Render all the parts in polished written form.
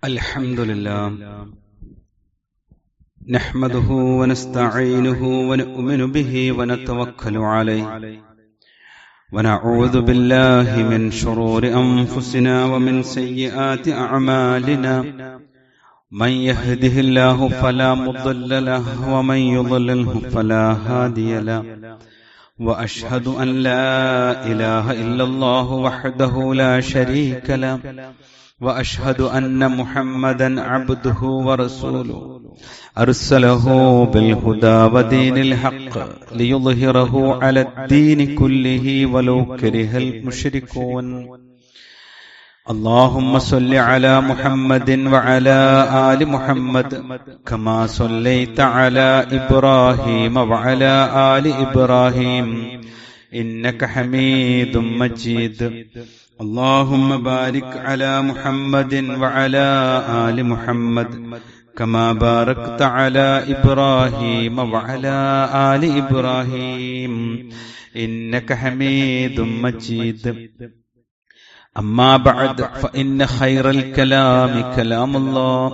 الحمد لله نحمده ونستعينه ونؤمن به ونتوكل عليه ونعوذ بالله من شرور أنفسنا ومن سيئات أعمالنا من يهده الله فلا مضل له ومن يضلله فلا هادي له وأشهد أن لا إله إلا الله وحده لا شريك له وأشهد أن محمدا عبده ورسوله أرسله بالهدى ودين الحق ليظهره على الدين كله ولو كره المشركون اللهم صل على محمد وعلى آل محمد كما صليت على إبراهيم وعلى آل إبراهيم إنك حميد مجيد اللهم بارك على محمد وعلى آل محمد كما باركت على إبراهيم وعلى آل إبراهيم إنك حميد مجيد أما بعد فإن خير الكلام كلام الله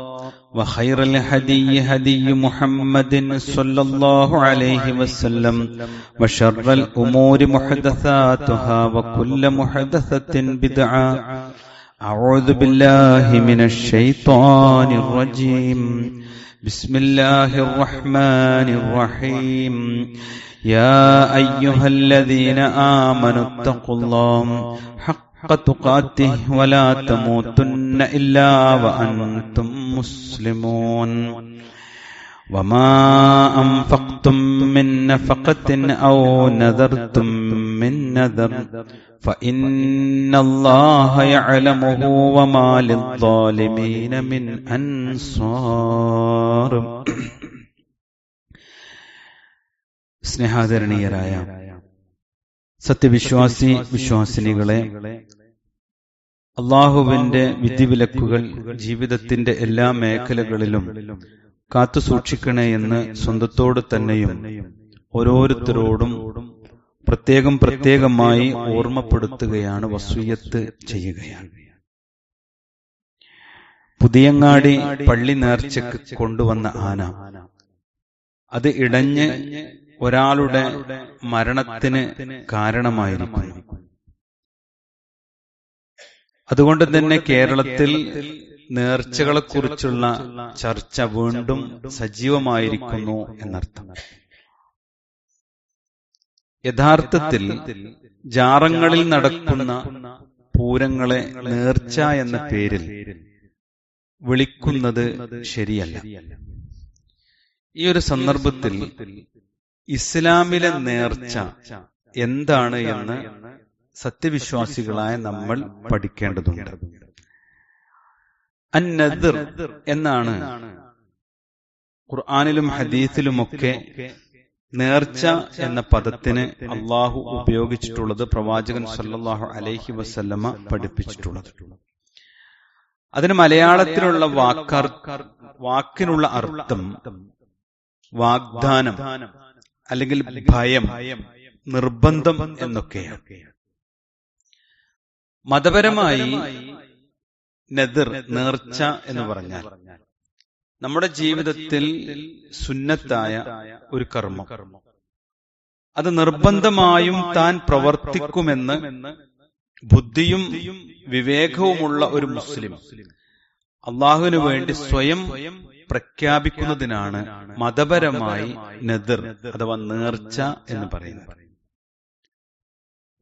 وخير الهدي هدي محمد صلى الله عليه وسلم وشر الأمور محدثاتها وكل محدثة بدعة أعوذ بالله من الشيطان الرجيم بسم الله الرحمن الرحيم يا أيها الذين آمنوا اتقوا الله حق تقاته ولا تموتن إلا وأنتم مسلمون وما أنفقتم من نفقة أو نذرتم من نذر فإن الله يعلمه وما للظالمين من أنصار. സ്നേഹാദരണീയരായ സത്യവിശ്വാസി വിശ്വാസിനികളെ, അള്ളാഹുവിന്റെ വിധിവിലക്കുകൾ ജീവിതത്തിന്റെ എല്ലാ മേഖലകളിലും കാത്തുസൂക്ഷിക്കണേ എന്ന് സ്വന്തത്തോട് തന്നെയും ഓരോരുത്തരോടും പ്രത്യേകമായി ഓർമ്മപ്പെടുത്തുകയാണ്, വസിയ്യത്ത് ചെയ്യുകയാണ്. പുതിയങ്ങാടി പള്ളി നേർച്ചയ്ക്ക് കൊണ്ടുവന്ന ആന അത് ഇടഞ്ഞ് ഒരാളുടെ മരണത്തിന് കാരണമായിരിക്കുന്നു. അതുകൊണ്ട് തന്നെ കേരളത്തിൽ നേർച്ചകളെക്കുറിച്ചുള്ള ചർച്ച വീണ്ടും സജീവമായിരിക്കുന്നു എന്നർത്ഥം. യഥാർത്ഥത്തിൽ ജാറങ്ങളിൽ നടക്കുന്ന പൂരങ്ങളെ നേർച്ച എന്ന പേരിൽ വിളിക്കുന്നത് ശരിയല്ല. ഈ ഒരു സന്ദർഭത്തിൽ ഇസ്ലാമിലെ നേർച്ച എന്താണ് എന്ന് സത്യവിശ്വാസികളായ നമ്മൾ പഠിക്കേണ്ടതുണ്ട്. അൻ-നദ്ർ എന്നാണ് ഖുർആനിലും ഹദീസിലുമൊക്കെ നേർച്ച എന്ന പദത്തിന് അള്ളാഹു ഉപയോഗിച്ചിട്ടുള്ളത്, പ്രവാചകൻ സല്ലല്ലാഹു അലൈഹി വസല്ലമ പഠിപ്പിച്ചിട്ടുള്ളത്. അതിന് മലയാളത്തിലുള്ള വാക്കിനുള്ള അർത്ഥം വാഗ്ദാനം അല്ലെങ്കിൽ ഭയം, നിർബന്ധം എന്നൊക്കെയാണ്. മതപരമായി നദ്ർ, നേർച്ച എന്ന് പറഞ്ഞാൽ നമ്മുടെ ജീവിതത്തിൽ സുന്നത്തായ ഒരു കർമ്മം, അത് നിർബന്ധമായും താൻ പ്രവർത്തിക്കുമെന്ന് ബുദ്ധിയും വിവേകവുമുള്ള ഒരു മുസ്ലിം അള്ളാഹുവിനു വേണ്ടി സ്വയം പ്രഖ്യാപിക്കുന്നതിനാണ് മതപരമായി നദ്ർ അഥവാ നേർച്ച എന്ന് പറയുന്നത്.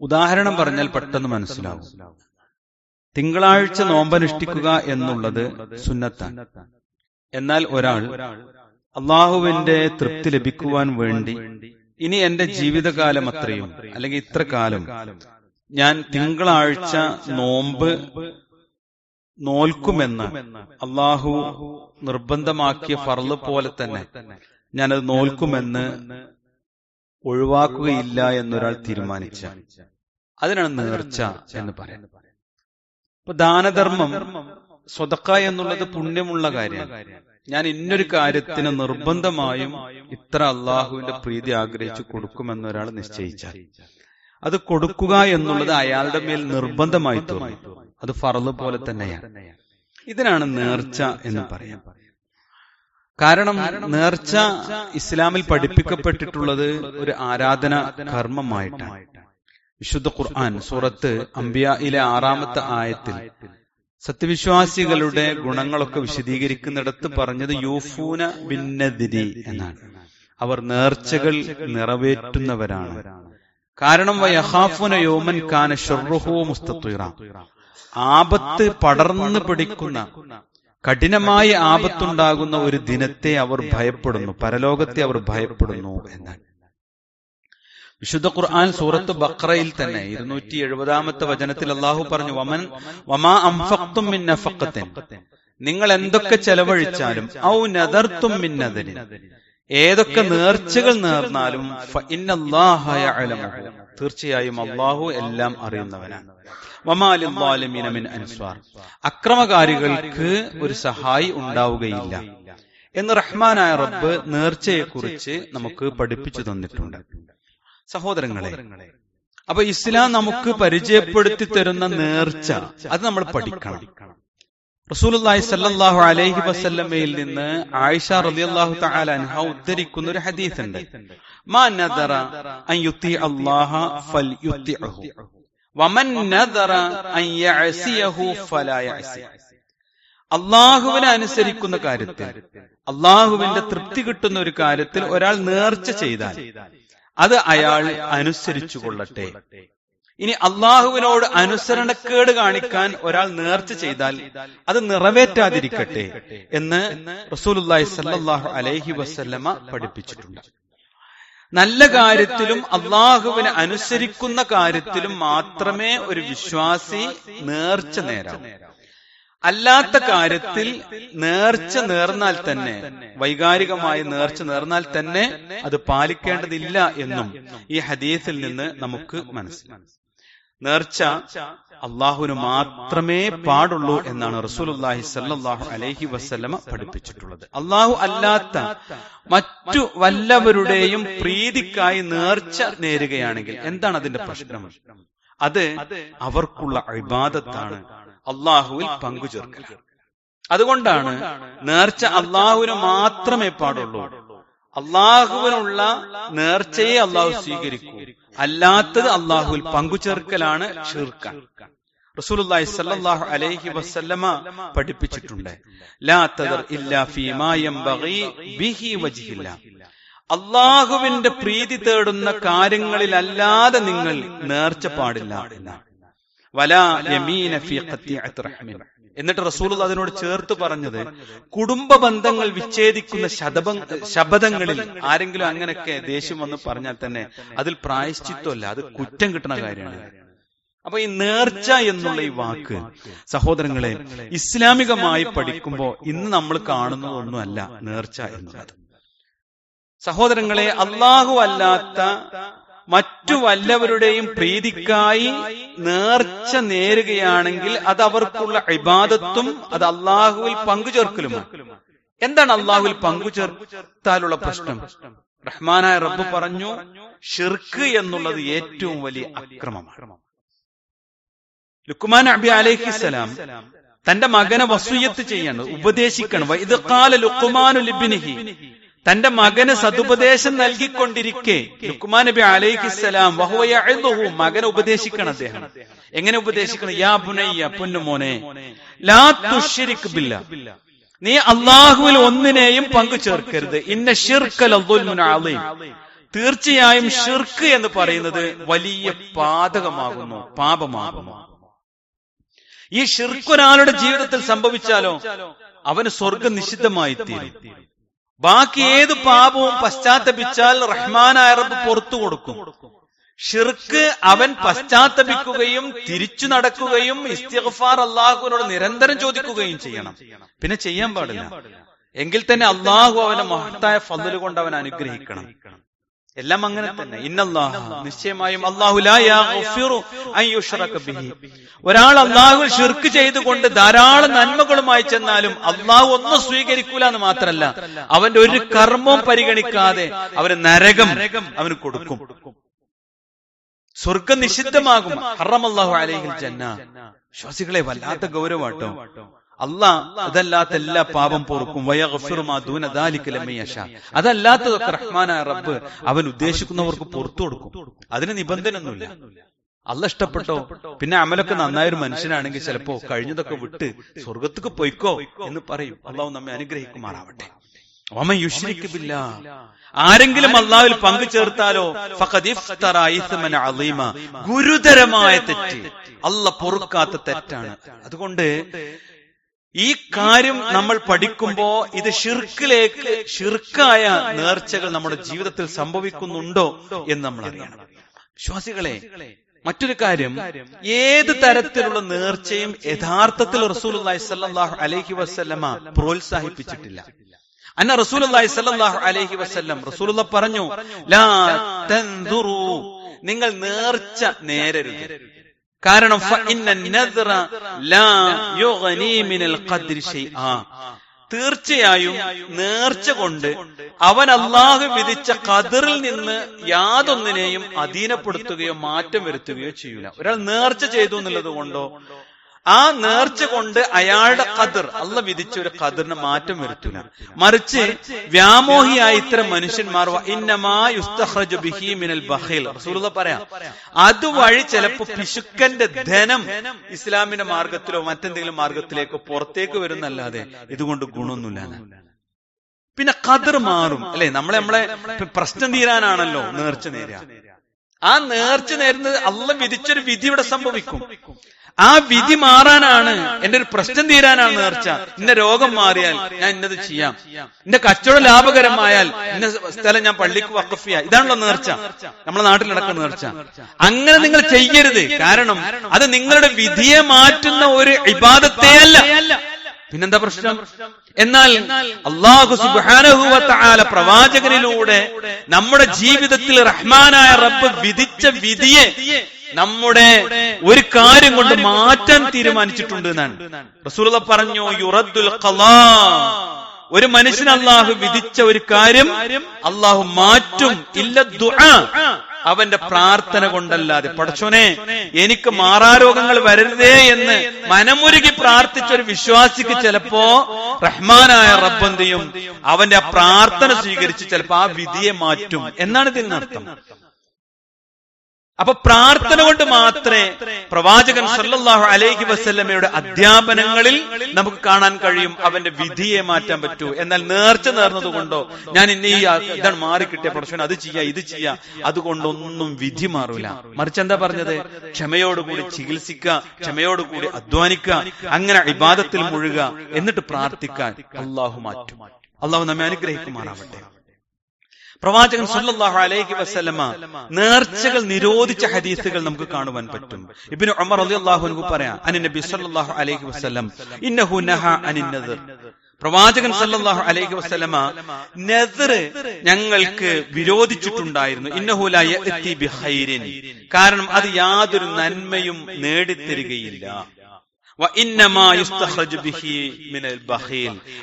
ഉദാഹരണം പറഞ്ഞാൽ പെട്ടെന്ന് മനസ്സിലാവും. തിങ്കളാഴ്ച നോമ്പനുഷ്ഠിക്കുക എന്നുള്ളത് സുന്നത്താണ്. എന്നാൽ ഒരാൾ അള്ളാഹുവിന്റെ തൃപ്തി ലഭിക്കുവാൻ വേണ്ടി ഇനി എന്റെ ജീവിതകാലം അത്രയും അല്ലെങ്കിൽ ഇത്ര കാലം ഞാൻ തിങ്കളാഴ്ച നോമ്പ് നോൽക്കുമെന്ന് അള്ളാഹു നിർബന്ധമാക്കിയ ഫർള് പോലെ തന്നെ ഞാനത് നോൽക്കുമെന്ന് ഒഴിവാക്കുകയില്ല എന്നൊരാൾ തീരുമാനിച്ച അതിനാണ് നേർച്ച എന്ന് പറയുന്നത്. ഇപ്പൊ ദാനധർമ്മം, സ്വതക്ക എന്നുള്ളത് പുണ്യമുള്ള കാര്യമാണ്. ഞാൻ ഇന്നൊരു കാര്യത്തിന് നിർബന്ധമായും ഇത്ര അള്ളാഹുവിന്റെ പ്രീതി ആഗ്രഹിച്ചു കൊടുക്കുമെന്നൊരാൾ നിശ്ചയിച്ചാൽ അത് കൊടുക്കുക എന്നുള്ളത് അയാളുടെ മേൽ നിർബന്ധമായി തോന്നും. അത് ഫർള് പോലെ തന്നെയാണ്. ഇതിനാണ് നേർച്ച എന്ന് പറയാം. കാരണം നേർച്ച ഇസ്ലാമിൽ പഠിപ്പിക്കപ്പെട്ടിട്ടുള്ളത് ഒരു ആരാധന കർമ്മമായിട്ടാണ്. വിശുദ്ധ ഖുർആൻ സൂറത്ത് അംബിയയിലെ 6-ാമത്തെ ആയത്തിൽ സത്യവിശ്വാസികളുടെ ഗുണങ്ങളൊക്കെ വിശദീകരിക്കുന്നിടത്ത് പറഞ്ഞത് യൂഫൂന ബിന്നദിരി എന്നാണ്. അവർ നേർച്ചകൾ നിറവേറ്റുന്നവരാണ്. കാരണം വയഖാഫൂന യൗമൻ കാന ശർറുഹു മുസ്തത്വിറ, ആപത്ത് പടർന്നു പിടിക്കുന്ന കഠിനമായ ആപത്തുണ്ടാകുന്ന ഒരു ദിനത്തെ അവർ ഭയപ്പെടുന്നു, പരലോകത്തെ അവർ ഭയപ്പെടുന്നു എന്നാണ്. വിശുദ്ധ ഖുർആൻ സൂറത്ത് ബഖറയിൽ തന്നെ 270-ാമത്തെ വചനത്തിൽ അല്ലാഹു പറഞ്ഞു, വമാ അൻഫഖ്തും മിൻ നഫഖത്തിൻ, നിങ്ങൾ എന്തൊക്കെ ചെലവഴിച്ചാലും, ഔ നദർതും മിൻ നദരിൻ, ഏതൊക്കെ നേർച്ചകൾ നേർന്നാലും, ഫഇന്നല്ലാഹ യഅലമുഹു, തീർച്ചയായും അല്ലാഹു എല്ലാം അറിയുന്നവനാണ്. വമാ ലിദ്ദാലിമീന മിൻ അൻസ്വാർ, അക്രമകാരികൾക്ക് ഒരു സഹായി ഉണ്ടാവുകയില്ല എന്ന് റഹ്മാനായ റബ്ബ് നേർച്ചയെക്കുറിച്ച് നമുക്ക് പഠിപ്പിച്ചു തന്നിട്ടുണ്ട്. സഹോദരങ്ങളെ, അപ്പൊ ഇസ്ലാം നമുക്ക് പരിചയപ്പെടുത്തി തരുന്ന നേർച്ച അത് നമ്മൾ പഠിക്കണം. റസൂലുള്ളാഹി സ്വല്ലല്ലാഹു അലൈഹി വസല്ലമയിൽ നിന്ന് ആയിഷ റളിയല്ലാഹു തആല അൻഹ ഉദ്ധരിക്കുന്ന ഒരു ഹദീസ് ഉണ്ട്. മാ നദറ അൻ യുതി അല്ലാഹ ഫൽയുതിഉഹു വമൻ നദറ അൻ യഅസിയഹു ഫലാ യഅസി. അല്ലാഹുവിനെ അനുസരിക്കുന്ന കാര്യത്തിൽ, അല്ലാഹുവിന്റെ തൃപ്തി കിട്ടുന്ന ഒരു കാര്യത്തിൽ ഒരാൾ നേർച്ച ചെയ്താൽ അത് അയാൾ അനുസരിച്ചു കൊള്ളട്ടെ. ഇനി അള്ളാഹുവിനോട് അനുസരണക്കേട് കാണിക്കാൻ ഒരാൾ നേർച്ച ചെയ്താൽ അത് നിറവേറ്റാതിരിക്കട്ടെ എന്ന് റസൂലുള്ളാഹി സ്വല്ലല്ലാഹു അലൈഹി വസല്ലമ പഠിപ്പിച്ചിട്ടുണ്ട്. നല്ല കാര്യത്തിലും അള്ളാഹുവിനെ അനുസരിക്കുന്ന കാര്യത്തിലും മാത്രമേ ഒരു വിശ്വാസി നേർച്ച നേരാവൂ. അല്ലാത്ത കാര്യത്തിൽ നേർച്ച നേർന്നാൽ തന്നെ, വൈകാരികമായി നേർച്ച നേർന്നാൽ തന്നെ അത് പാലിക്കേണ്ടതില്ല എന്നും ഈ ഹദീസിൽ നിന്ന് നമുക്ക് മനസ്സിലാക്കാം. നേർച്ച അള്ളാഹുവിന് മാത്രമേ പാടുള്ളൂ എന്നാണ് റസൂലുള്ളാഹി സ്വല്ലല്ലാഹു അലൈഹി വസല്ലമ പഠിപ്പിച്ചിട്ടുള്ളത്. അള്ളാഹു അല്ലാത്ത മറ്റു വല്ലവരുടെയും പ്രീതിക്കായി നേർച്ച നേരുകയാണെങ്കിൽ എന്താണ് അതിന്റെ പ്രശ്നം? അത് അവർക്കുള്ള ഇബാദത്താണ്, അള്ളാഹുവിൽ പങ്കുചേർക്കൽ. അതുകൊണ്ടാണ് നേർച്ച അള്ളാഹുവിന് മാത്രമേ പാടുള്ളൂ. അള്ളാഹുവിനുള്ള നേർച്ചയെ അള്ളാഹു സ്വീകരിക്കൂ, അല്ലാത്തത് അള്ളാഹുവിൽ പങ്കുചേർക്കലാണ് ശിർക്ക്. റസൂലുള്ളാഹി സ്വല്ലല്ലാഹു അലൈഹി വസല്ലമ പഠിപ്പിച്ചിട്ടുണ്ട്, ലാ തദർ ഇല്ലാ ഫീമാ യംബഗി ബിഹി വജ്ഹില്ലാ, അള്ളാഹുവിന്റെ പ്രീതി തേടുന്ന കാര്യങ്ങളിലല്ലാതെ നിങ്ങൾ നേർച്ച പാടില്ല എന്നാണ്. വലാ യമീന ഫീ ഖത്തിഅത്തി റഹ്മിൻ. എന്നിട്ട് റസൂൽ അതിനോട് ചേർത്ത് പറഞ്ഞത്, കുടുംബ ബന്ധങ്ങൾ വിച്ഛേദിക്കുന്ന ശബദങ്ങളിൽ ആരെങ്കിലും അങ്ങനെയൊക്കെ ദേഷ്യം വന്ന് പറഞ്ഞാൽ തന്നെ അതിൽ പ്രായശ്ചിത്വമല്ല, അത് കുറ്റം കിട്ടുന്ന കാര്യമാണ്. അപ്പൊ ഈ നേർച്ച എന്നുള്ള ഈ വാക്ക് സഹോദരങ്ങളെ ഇസ്ലാമികമായി പഠിക്കുമ്പോൾ ഇന്ന് നമ്മൾ കാണുന്നതൊന്നുമല്ല നേർച്ച എന്നുള്ളത്. സഹോദരങ്ങളെ, അള്ളാഹു അല്ലാത്ത മറ്റു വല്ലവരുടെയും പ്രീതിക്കായി നേർച്ച നേരുകയാണെങ്കിൽ അത് അവർക്കുള്ള ഇബാദത്തും അത് അള്ളാഹുവിൽ പങ്കുചേർക്കലുമാണ്. എന്താണ് അള്ളാഹുവിൽ പങ്കുചേർത്താലുള്ള പ്രശ്നം? റഹ്മാനായ റബ്ബ് പറഞ്ഞു, ഷിർക്ക് എന്നുള്ളത് ഏറ്റവും വലിയ അക്രമമാണ്. ലുക്മാൻ നബി അലൈഹിസ്സലാം തന്റെ മകനെ വസിയ്യത്ത് ചെയ്യാണ്, ഉപദേശിക്കണം. വഇദ് ഖാല ലുക്മാനു ലിബ്നിഹി, തന്റെ മകന് സതുപദേശം നൽകിക്കൊണ്ടിരിക്കെ ലുക്മാൻ നബി അലൈഹിസ്സലാം വഹുവ യഅദുഹു, മകനെ ഉപദേശിക്കണം. അദ്ദേഹം എങ്ങനെ ഉപദേശിക്കണം? യാ ബുനയ്യ, പൊന്നുമോനെ, ലാ തുശ്രിക് ബില്ലാ, നീ അള്ളാഹുവിൽ ഒന്നിനെയും പങ്കു ചേർക്കരുത്. ഇന്ന ശിർക ലദുൽമുൻ അളീം, തീർച്ചയായും ഷിർക്ക് എന്ന് പറയുന്നത് വലിയ പാതകമാകുന്നു, പാപമാകുന്നു. ഈ ഷിർക്ക് ഒരാളുടെ ജീവിതത്തിൽ സംഭവിച്ചാലോ അവന് സ്വർഗം നിഷിദ്ധമായി തീരും. ബാക്കി ഏത് പാപവും പശ്ചാത്തപിച്ചാൽ റഹ്മാനായ റബ്ബ് പുറത്തു കൊടുക്കും. ഷിർക്ക് അവൻ പശ്ചാത്തപിക്കുകയും തിരിച്ചു നടക്കുകയും ഇസ്തിഗ്ഫാർ അള്ളാഹുവിനോട് നിരന്തരം ചോദിക്കുകയും ചെയ്യണം. പിന്നെ ചെയ്യാൻ പാടില്ല. എങ്കിൽ തന്നെ അള്ളാഹു അവന്റെ മഹത്തായ ഫദ്ല് കൊണ്ട് അവൻ അനുഗ്രഹിക്കണം. എല്ലാം അങ്ങനെ തന്നെ. ഇന്നല്ലാഹ, നിശ്ചയമായും അല്ലാഹു ലാ യഗ്ഫിറു അൻ യുശ്റക ബിഹി, ഒരാൾ അല്ലാഹുവിൽ ശിർക്ക് ചെയ്തുകൊണ്ട് ധാരാളം നന്മകളുമായി ചെന്നാലും അല്ലാഹു ഒന്നും സ്വീകരിക്കൂല എന്ന് മാത്രമല്ല, അവന്റെ ഒരു കർമ്മവും പരിഗണിക്കാതെ അവന് നരകം അവന് കൊടുക്കും. സ്വർഗം നിഷിദ്ധമാകും. ഹറമല്ലാഹു അലൈഹിൽ ജന്ന. വിശ്വാസികളെ, വല്ലാത്ത ഗൗരവാട്ടോ. അള്ളാഹ് അതല്ലാത്ത എല്ലാ പാപം പൊറുക്കും. അതല്ലാത്തതൊക്കെ റഹ്മാനായ റബ്ബ് അവൻ ഉദ്ദേശിക്കുന്നവർക്ക് പുറത്തു കൊടുക്കും. അതിന് നിബന്ധനയൊന്നുമില്ല. അള്ളാഹ് ഇഷ്ടപ്പെട്ടോ പിന്നെ അമലൊക്കെ നന്നായ ഒരു മനുഷ്യനാണെങ്കിൽ ചിലപ്പോ കഴിഞ്ഞതൊക്കെ വിട്ട് സ്വർഗത്തേക്ക് പൊയ്ക്കോ എന്ന് പറയും. അള്ളാഹു നമ്മെ അനുഗ്രഹിക്കുമാറാവട്ടെ. വമൻ യുശ്രിക് ബില്ലാഹ്, ആരെങ്കിലും അള്ളാഹുവിൽ പങ്കു ചേർത്താലോ ഫഖദ് ഇഫ്തറ ഇസ്മൻ അളീമ, ഗുരുതരമായ തെറ്റ്, അള്ളാഹ് പൊറുക്കാത്ത തെറ്റാണ്. അതുകൊണ്ട് ഈ കാര്യം നമ്മൾ പഠിക്കുമ്പോ ഇത് ഷിർക്കായ നേർച്ചകൾ നമ്മുടെ ജീവിതത്തിൽ സംഭവിക്കുന്നുണ്ടോ എന്ന് നമ്മൾ അറിയണം. വിശ്വാസികളെ, മറ്റൊരു കാര്യം, ഏത് തരത്തിലുള്ള നേർച്ചയും യഥാർത്ഥത്തിൽ റസൂലുള്ളാഹി സ്വല്ലല്ലാഹു അലൈഹി വസല്ലമ പ്രോത്സാഹിപ്പിച്ചിട്ടില്ല. അന്ന റസൂലുള്ളാഹി സ്വല്ലല്ലാഹു അലൈഹി വസല്ലം റസൂലുള്ളാഹി പറഞ്ഞു, ലാ തൻദുറു, നിങ്ങൾ നേർച്ച നേരരുത്. കാരണം തീർച്ചയായും നേർച്ച കൊണ്ട് അവൻ അള്ളാഹു വിധിച്ച ഖദറിൽ നിന്ന് യാതൊന്നിനെയും അധീനപ്പെടുത്തുകയോ മാറ്റം വരുത്തുകയോ ചെയ്യൂല. ഒരാൾ നേർച്ച ചെയ്തു എന്നുള്ളത് കൊണ്ടോ ആ നേർച്ച കൊണ്ട് അയാളുടെ ഖദർ, അള്ളാഹ് വിധിച്ച ഒരു ഖദറിന് മാറ്റം വരുത്തൂല. മറിച്ച് വ്യാമോഹിയായ ഇത്തരം മനുഷ്യന്മാർ റസൂലുള്ളാഹി പറയാം, അതുവഴി ചിലപ്പോ പിശുക്കന്റെ ധനം ഇസ്ലാമിന്റെ മാർഗത്തിലോ മറ്റെന്തെങ്കിലും മാർഗത്തിലേക്കോ പുറത്തേക്ക് വരുന്നല്ലാതെ ഇതുകൊണ്ട് ഗുണമൊന്നുമില്ല. പിന്നെ ഖദർ മാറും അല്ലെ. നമ്മളെ പ്രശ്നം തീരാനാണല്ലോ നേർച്ച നേരുക. ആ നേർച്ച നേരുന്നത് അള്ളാഹ് വിധിച്ചൊരു വിധി ഇവിടെ സംഭവിക്കും. ആ വിധി മാറാനാണ്, എന്റെ ഒരു പ്രശ്നം തീരാനാണ് നേർച്ച. ഇന്ന രോഗം മാറിയാൽ ഞാൻ ഇന്നത് ചെയ്യാം, എന്റെ കച്ചവടം ലാഭകരമായാൽ ഇന്ന സ്ഥലം ഞാൻ പള്ളിക്ക് വഖഫ് ചെയ്യാം. ഇതാണല്ലോ നേർച്ച, നമ്മുടെ നാട്ടിൽ നടക്കുന്ന നേർച്ച. അങ്ങനെ നിങ്ങൾ ചെയ്യരുത്. കാരണം അത് നിങ്ങളുടെ വിധിയെ മാറ്റുന്ന ഒരു ഇബാദത്തേ അല്ല. പിന്നെന്താ പ്രശ്നം? എന്നാൽ അല്ലാഹു സുബ്ഹാനഹു വ തആല പ്രവാചകനിലൂടെ നമ്മുടെ ജീവിതത്തിൽ റഹ്മാനായ റബ്ബ് വിധിച്ച വിധിയെ നമ്മുടെ ഒരു കാര്യം കൊണ്ട് മാറ്റാൻ തീരുമാനിച്ചിട്ടുണ്ട് എന്നാണ് റസൂലുള്ളാഹി പറഞ്ഞു. യുറദ്ദുൽ ഖളാ, ഒരു മനുഷ്യൻ അല്ലാഹു വിധിച്ച ഒരു കാര്യം അല്ലാഹു മാറ്റും. ഇല്ല ദുആ, അവന്റെ പ്രാർത്ഥന കൊണ്ടല്ലാതെ. പടച്ചോനെ എനിക്ക് മാറാരോഗങ്ങൾ വരരുതേ എന്ന് മനമുരുകി പ്രാർത്ഥിച്ച ഒരു വിശ്വാസിക്ക് ചിലപ്പോ റഹ്മാനായ റബ്ബ് എന്ത് ചെയ്യും? അവന്റെ ആ പ്രാർത്ഥന സ്വീകരിച്ച് ചിലപ്പോ ആ വിധിയെ മാറ്റും എന്നാണ് ഇതിനർത്ഥം. അപ്പൊ പ്രാർത്ഥന കൊണ്ട് മാത്രമേ പ്രവാചകൻ സല്ലല്ലാഹു അലൈഹി വസല്ലമയുടെ അധ്യാപനങ്ങളിൽ നമുക്ക് കാണാൻ കഴിയും അവന്റെ വിധിയെ മാറ്റാൻ പറ്റൂ. എന്നാൽ നേർച്ച നേർന്നത് കൊണ്ടോ ഞാൻ ഇന്ന ഈ ഇതാണ് മാറിക്കിട്ടിയ പ്രശ്നം, അത് ചെയ്യാം ഇത് ചെയ്യാം, അതുകൊണ്ടൊന്നും വിധി മാറൂല. മറിച്ച് എന്താ പറഞ്ഞത്? ക്ഷമയോടുകൂടി ചികിത്സിക്കുക, ക്ഷമയോടുകൂടി അധ്വാനിക്കുക, അങ്ങനെ ഇബാദത്തിൽ മുഴുക, എന്നിട്ട് പ്രാർത്ഥിക്കാൻ അള്ളാഹു മാറ്റും. അള്ളാഹു നമ്മെ അനുഗ്രഹിക്കുമാറാവട്ടെ. പ്രവാചകൻ സല്ലല്ലാഹു അലൈഹി വസല്ലമ നേർച്ചകൾ നിരോധിച്ച ഹദീസുകൾ നമുക്ക് കാണുവാൻ പറ്റും. ഇബ്നു ഉമർ റളിയല്ലാഹു അൻഹു പറയാം, അൻ നബി സല്ലല്ലാഹു അലൈഹി വസല്ലം ഇന്നഹു നഹാ അനിൻ നദർ. പ്രവാചകൻ സല്ലല്ലാഹു അലൈഹി വസല്ലമ നദർ ഞങ്ങൾക്ക് വിരോധിച്ചിട്ടുണ്ടായിരുന്നു. ഇന്നഹു ലാ യഅതി ബിഖൈരിൻ, കാരണം അത് യാതൊരു നന്മയും നേടിത്തരികയില്ല.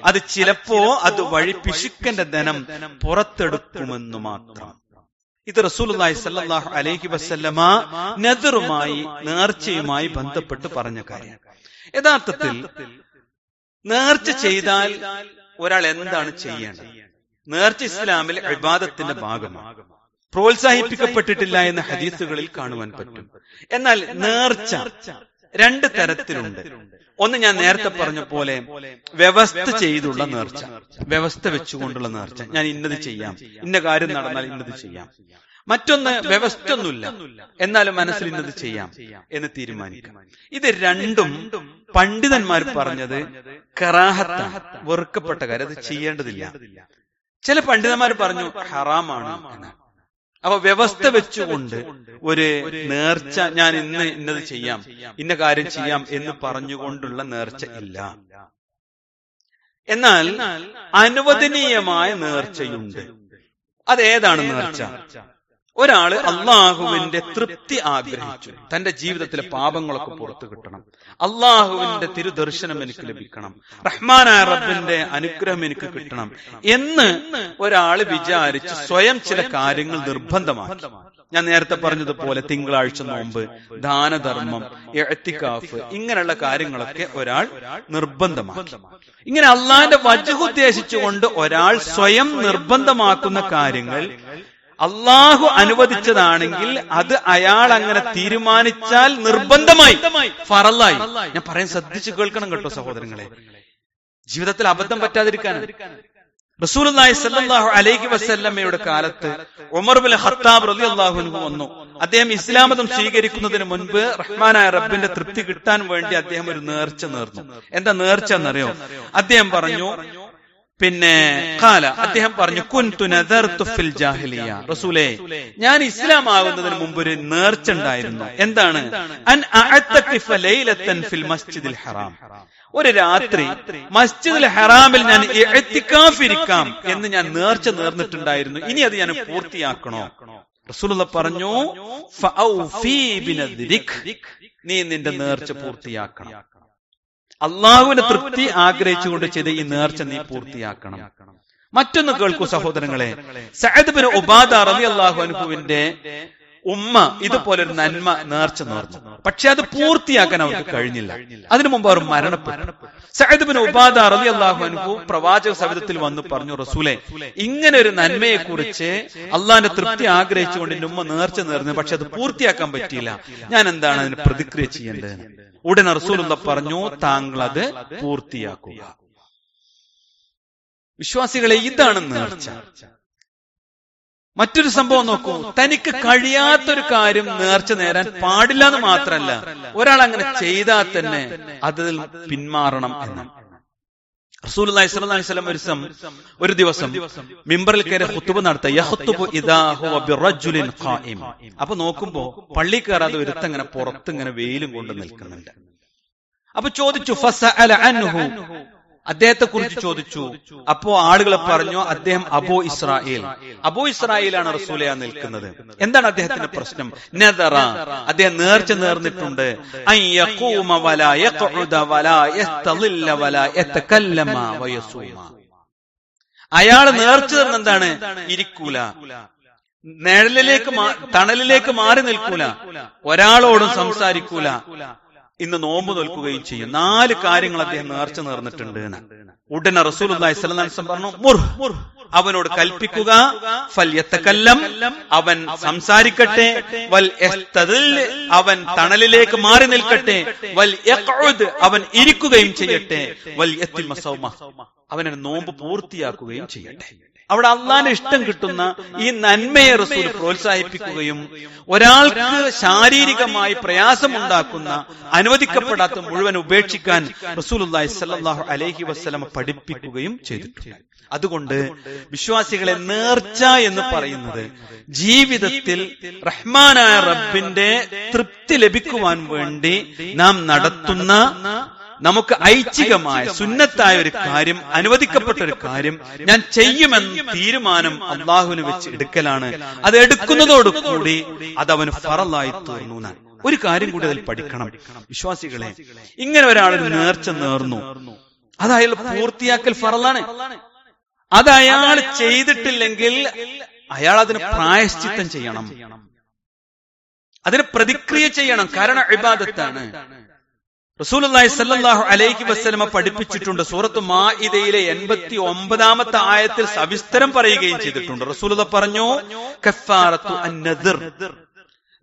അത് ചിലപ്പോ അത് വഴി പിശുക്കന്റെ ധനം പുറത്തെടുക്കുമെന്ന് മാത്രം. ഇത് റസൂലുള്ളാഹി സ്വല്ലല്ലാഹു അലൈഹി വസല്ലമ നദറുമായി, നേർച്ചയുമായി ബന്ധപ്പെട്ട് പറഞ്ഞ കാര്യം. യഥാർത്ഥത്തിൽ നേർച്ച ചെയ്താൽ ഒരാൾ എന്താണ് ചെയ്യേണ്ടത്? നേർച്ച ഇസ്ലാമിൽ ഇബാദത്തിന്റെ ഭാഗമാണ്, പ്രോത്സാഹിപ്പിക്കപ്പെട്ടിട്ടില്ല എന്ന് ഹദീസുകളിൽ കാണുവാൻ പറ്റും. എന്നാൽ നേർച്ച രണ്ട് തരത്തിലുണ്ട്. ഒന്ന് ഞാൻ നേരത്തെ പറഞ്ഞ പോലെ വ്യവസ്ഥ ചെയ്തുള്ള നേർച്ച, വ്യവസ്ഥ വെച്ചുകൊണ്ടുള്ള നേർച്ച. ഞാൻ ഇന്നത് ചെയ്യാം, ഇന്ന കാര്യം നടന്നാൽ ഇന്നത് ചെയ്യാം. മറ്റൊന്ന് വ്യവസ്ഥ ഒന്നുമില്ല, എന്നാലും മനസ്സിൽ ഇന്നത് ചെയ്യാം എന്ന് തീരുമാനിക്കാം. ഇത് രണ്ടും പണ്ഡിതന്മാർ പറഞ്ഞത് കറാഹത്താണ്, വെറുക്കപ്പെട്ട കാര്യം, അത് ചെയ്യേണ്ടതില്ല. ചില പണ്ഡിതന്മാർ പറഞ്ഞു ഹറാമാണ് എന്നാണ്. അപ്പൊ വ്യവസ്ഥ വെച്ചുകൊണ്ട് ഒരു നേർച്ച, ഞാൻ ഇന്ന് ഇന്നത് ചെയ്യാം, ഇന്ന കാര്യം ചെയ്യാം എന്ന് പറഞ്ഞുകൊണ്ടുള്ള നേർച്ച ഇല്ല. എന്നാൽ അനുവദനീയമായ നേർച്ചയുണ്ട്. അതേതാണ് നേർച്ച? ഒരാള് അള്ളാഹുവിന്റെ തൃപ്തി ആഗ്രഹിച്ചു, തന്റെ ജീവിതത്തിലെ പാപങ്ങളൊക്കെ പുറത്തു കിട്ടണം, അള്ളാഹുവിന്റെ തിരുദർശനം എനിക്ക് ലഭിക്കണം, റഹ്മാനായ റബ്ബിന്റെ അനുഗ്രഹം എനിക്ക് കിട്ടണം എന്ന് ഒരാള് വിചാരിച്ച് സ്വയം ചില കാര്യങ്ങൾ നിർബന്ധമാക്കി. ഞാൻ നേരത്തെ പറഞ്ഞതുപോലെ തിങ്കളാഴ്ച നോമ്പ്, ദാനധർമ്മം, ഇഅ്തികാഫ്, ഇങ്ങനെയുള്ള കാര്യങ്ങളൊക്കെ ഒരാൾ നിർബന്ധമാക്കി. ഇങ്ങനെ അള്ളാന്റെ വജ്ഹ് ഉദ്ദേശിച്ചുകൊണ്ട് ഒരാൾ സ്വയം നിർബന്ധമാക്കുന്ന കാര്യങ്ങൾ അള്ളാഹു അനുവദിച്ചതാണെങ്കിൽ അത് അയാൾ അങ്ങനെ തീരുമാനിച്ചാൽ നിർബന്ധമായി, ഫറലായി. ഞാൻ പറയാൻ ശ്രദ്ധിച്ചു കേൾക്കണം കേട്ടോ സഹോദരങ്ങളെ, ജീവിതത്തിൽ അബദ്ധം പറ്റാതിരിക്കാൻ. റസൂലുള്ളാഹി സ്വല്ലല്ലാഹു അലൈഹി വസല്ലമയുടെ കാലത്ത് ഉമർ ഇബ്നു ഖത്താബ് റളിയല്ലാഹു അൻഹു വന്നു. അദ്ദേഹം ഇസ്ലാം മതം സ്വീകരിക്കുന്നതിന് മുൻപ് റഹ്മാനായ റബ്ബിന്റെ തൃപ്തി കിട്ടാൻ വേണ്ടി അദ്ദേഹം ഒരു നേർച്ച നേർന്നു. എന്താ നേർച്ച എന്നറിയോ? അദ്ദേഹം പറഞ്ഞു, അദ്ദേഹം പറഞ്ഞു, കുൻതു നദർതു ഫിൽ ജാഹിലിയ, റസൂലേ ഞാൻ ഇസ്ലാം ആകുന്നതിന് മുമ്പ് ഒരു നേർച്ച ഉണ്ടായിരുന്നു. എന്താണ്? അൻ അഅ്തഖിഫ ലൈലത്തൻ ഫിൽ മസ്ജിദിൽ ഹറാം, ഒരു രാത്രി മസ്ജിദുൽ ഹറാമിൽ ഞാൻ ഇഅ്തികാഫ് ഇരിക്കാം എന്ന് ഞാൻ നേർച്ച നേർന്നിട്ടുണ്ടായിരുന്നു. ഇനി അത് ഞാൻ പൂർത്തിയാക്കണോ? റസൂലുള്ളാഹി പറഞ്ഞു, ഫഔഫി ബിനദ്രിക്, നീ നിന്റെ നേർച്ച പൂർത്തിയാക്കണം. അള്ളാഹുവിന്റെ തൃപ്തി ആഗ്രഹിച്ചുകൊണ്ട് ചെയ്ത ഈ നേർച്ച നീ പൂർത്തിയാക്കണം. മറ്റൊന്ന് കേൾക്കൂ സഹോദരങ്ങളെ, സഅദ് ബിൻ ഉബാദ റളിയല്ലാഹു അൻഹുവിന്റെ ഉമ്മ ഇതുപോലൊരു നന്മ നേർച്ച നേർന്നു. പക്ഷെ അത് പൂർത്തിയാക്കാൻ അവർക്ക് കഴിഞ്ഞില്ല. അതിനു മുമ്പ് അവർ മരണപ്പെട്ടു. സഅദ് ബിൻ ഉബാദ റളിയല്ലാഹു അൻഹു പ്രവാചക സവിധത്തിൽ വന്നു പറഞ്ഞു, റസൂലേ ഇങ്ങനെ ഒരു നന്മയെ കുറിച്ച് അള്ളാഹിന്റെ തൃപ്തി ആഗ്രഹിച്ചുകൊണ്ട് എന്റെ ഉമ്മ നേർച്ച നേർന്നു, പക്ഷെ അത് പൂർത്തിയാക്കാൻ പറ്റിയില്ല. ഞാൻ എന്താണ് അതിന് പ്രതിക്രിയ ചെയ്യേണ്ടത്? ഉടനെ റസൂലുള്ളാഹി പറഞ്ഞു, താങ്കൾ അത് പൂർത്തിയാക്കുക. വിശ്വാസികളെ, ഇതാണ് നേർച്ച. മറ്റൊരു സംഭവം നോക്കൂ, തനിക്ക് കഴിയാത്തൊരു കാര്യം നേർച്ച നേരാൻ പാടില്ല എന്ന് മാത്രമല്ല, ഒരാൾ അങ്ങനെ ചെയ്താൽ തന്നെ അതിൽ പിന്മാറണം എന്ന്. റസൂലുള്ളാഹി സ്വല്ലല്ലാഹു അലൈഹി വസല്ലം ഒരു ദിവസം മിമ്പറിൽ കയറി ഖുതുബ നടത്തുക. യഖ്തുബു ഇദാ ഹുവ ബിറജുലിൻ ഖായിം. അപ്പൊ നോക്കുമ്പോ പള്ളി കയറാതെ ഒരുത്തൻ ഇങ്ങനെ പുറത്ത് ഇങ്ങനെ വെയിലും കൊണ്ട് നിൽക്കുന്നുണ്ട്. അപ്പൊ ചോദിച്ചു, ഫസഅല അൻഹു, അദ്ദേഹത്തെ കുറിച്ച് ചോദിച്ചു. അപ്പോ ആളുകളെ പറഞ്ഞു, അദ്ദേഹം അബൂ ഇസ്രായേൽ, അബൂ ഇസ്രായേലാണ് റസൂലേ നിൽക്കുന്നത്. എന്താണ് അദ്ദേഹത്തിന്റെ പ്രശ്നം? നദറ, അദ്ദേഹം നേർച്ച നേർന്നിട്ടുണ്ട്. അൻ യഖൂമ വലാ യഖഉദ വലാ യസ്തളില്ല വലാ യതകല്ലമ വയസൂമ. അയാൾ നേർച്ച നേർന്ന എന്താണ്? ഇരിക്കൂല, തണലിലേക്ക് മാറി നിൽക്കൂല, ഒരാളോടും സംസാരിക്കൂല, ഇന്ന് നോമ്പ് നോൽക്കുകയും ചെയ്യും. 4 കാര്യങ്ങൾ അദ്ദേഹം നേർച്ച നേർന്നിട്ടുണ്ട്. ഉടനെ റസൂലുള്ളാഹി സ്വല്ലല്ലാഹു അലൈഹി വസല്ലം പറഞ്ഞു, അവനോട് കൽപ്പിക്കുക, ഫൽയതകല്ലം, അവൻ സംസാരിക്കട്ടെ, വൽ യസ്തദിൽ, അവൻ തണലിലേക്ക് മാറി നിൽക്കട്ടെ, വൽ യഖഉദ്, അവൻ ഇരിക്കുകയും ചെയ്യട്ടെ, വൽ യത്തിമ സൗമ, അവനെ നോമ്പ് പൂർത്തിയാക്കുകയും ചെയ്യട്ടെ. അവിടെ അള്ളാന്റെ ഇഷ്ടം കിട്ടുന്ന ഈ നന്മയെ റസൂൽ പ്രോത്സാഹിപ്പിക്കുകയും ഒരാൾക്ക് ശാരീരികമായി പ്രയാസമുണ്ടാക്കുന്ന അനുവദിക്കപ്പെടാത്ത മുഴുവൻ ഉപേക്ഷിക്കാൻ റസൂലുള്ളാഹി സ്വല്ലല്ലാഹു അലൈഹി വസല്ലം പഠിപ്പിക്കുകയും ചെയ്തിട്ടുണ്ട്. അതുകൊണ്ട് വിശ്വാസികളെ, നേർച്ച എന്ന് പറയുന്നത് ജീവിതത്തിൽ റഹ്മാനായ റബ്ബിന്റെ തൃപ്തി ലഭിക്കുവാൻ വേണ്ടി നാം നടത്തുന്ന, നമുക്ക് ഐച്ഛികമായ സുന്നത്തായ ഒരു കാര്യം, അനുവദിക്കപ്പെട്ട ഒരു കാര്യം ഞാൻ ചെയ്യുമെന്ന തീരുമാനം അള്ളാഹുവിന് വെച്ച് എടുക്കലാണ്. അത് എടുക്കുന്നതോടുകൂടി അത് അവന് ഫറലായി തീർന്നു. ഒരു കാര്യം കൂടി അതിൽ പഠിക്കണം വിശ്വാസികളെ. ഇങ്ങനെ ഒരാൾ നേർച്ച നേർന്നു, അത് അയാൾ പൂർത്തിയാക്കൽ ഫറലാണ്. അത് അയാൾ ചെയ്തിട്ടില്ലെങ്കിൽ അയാൾ അതിന് പ്രായശ്ചിത്തം ചെയ്യണം, അതിന് പ്രതിക്രിയ ചെയ്യണം. കാരണം ഇബാദത്താണ്. റസൂലുള്ളാഹി സ്വല്ലല്ലാഹു അലൈഹി വസല്ലം പഠിപ്പിച്ചിട്ടുണ്ട്. സൂറത്ത് മാഇദയിലെ 89-ാമത്തെ ആയത്തിൽ സവിസ്തരം പറയുകയും ചെയ്തിട്ടുണ്ട്. റസൂലുള്ളാഹി പറഞ്ഞു, കഫാറത്തു അൻ-നദർ,